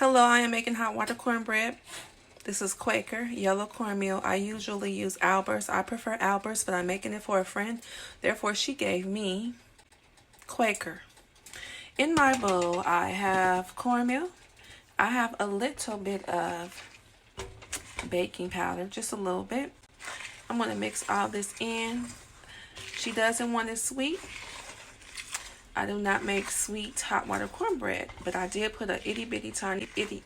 Hello, I am making hot water cornbread. This is Quaker yellow cornmeal. I usually use Albert's. I prefer Albert's, but I'm making it for a friend. Therefore, she gave me Quaker. In my bowl, I have cornmeal. I have a little bit of baking powder, just a little bit. I'm going to mix all this in. She doesn't want it sweet. I do not make sweet hot water cornbread, but I did put a itty bitty tiny bitty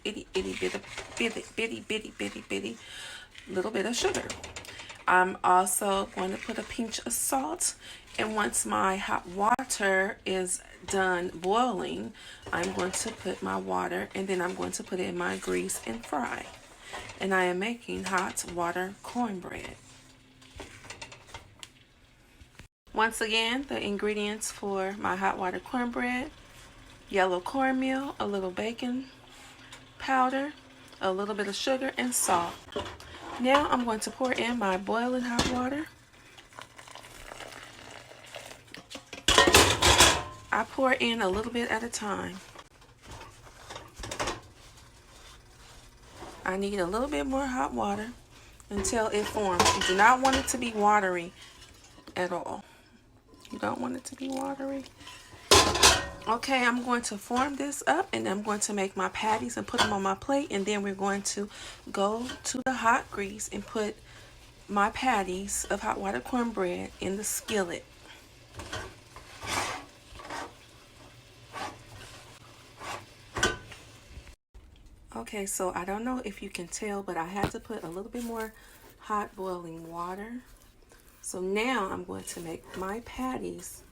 little bit of sugar. I'm also going to put a pinch of salt, and once my hot water is done boiling, I'm going to put my water, and then I'm going to put it in my grease and fry. And I am making hot water cornbread. Once again, the ingredients for my hot water cornbread: yellow cornmeal, a little baking powder, a little bit of sugar, and salt. Now I'm going to pour in my boiling hot water. I pour in a little bit at a time. I need a little bit more hot water until it forms. You do not want it to be watery at all. You don't want it to be watery. Okay, I'm going to form this up, and I'm going to make my patties and put them on my plate, and then we're going to go to the hot grease and put my patties of hot water cornbread in the skillet. Okay, so I don't know if you can tell, but I had to put a little bit more hot boiling water. So now I'm going to make my patties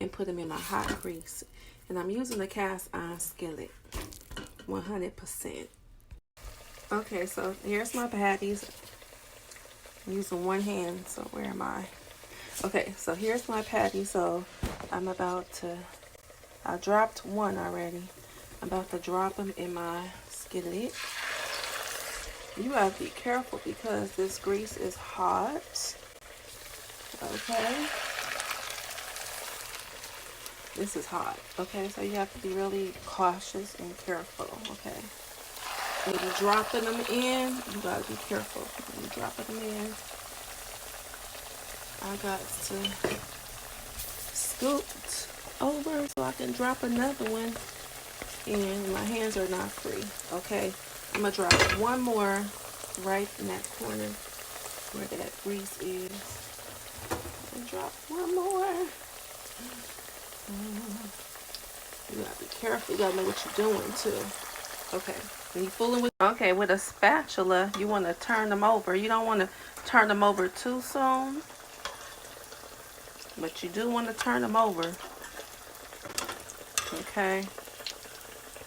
and put them in my hot grease. And I'm using the cast iron skillet, 100%. Okay, so here's my patties. I'm using one hand, so where am I? Okay, so here's my patty. So I'm about to, I dropped one already. I'm about to drop them in my skillet. You have to be careful because this grease is hot. Okay. This is hot. Okay, so you have to be really cautious and careful. Okay. When you're dropping them in, you gotta be careful. When you're dropping them in, I got to scoot over so I can drop another one in. My hands are not free. Okay, I'm gonna drop one more right in that corner where that grease is. And drop one more. You gotta be careful. You gotta know what you're doing too. Okay, when you fooling with with a spatula, you want to turn them over. You don't want to turn them over too soon, but you do want to turn them over. Okay,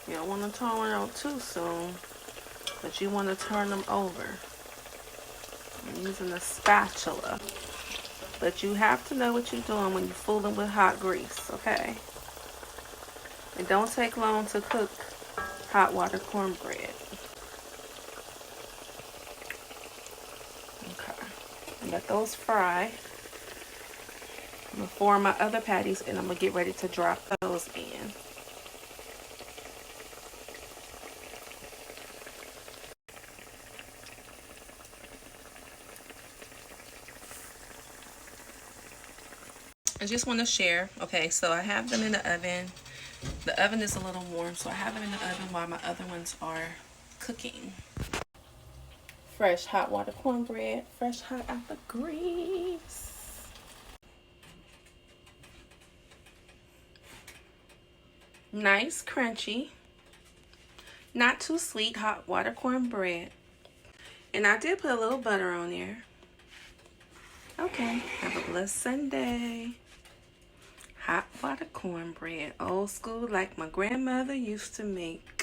you don't want to turn them too soon, but you want to turn them over. I'm using a spatula. But you have to know what you're doing when you're fooling with hot grease, okay? It don't take long to cook hot water cornbread. Okay, let those fry. I'm gonna form my other patties, and I'm gonna get ready to drop those in. I just want to share. Okay, so I have them in the oven. The oven is a little warm, so I have them in the oven while my other ones are cooking. Fresh hot water cornbread, fresh hot out the grease. Nice, crunchy, not too sweet hot water cornbread. And I did put a little butter on there. Okay, have a blessed Sunday. Hot water cornbread, old school, like my grandmother used to make.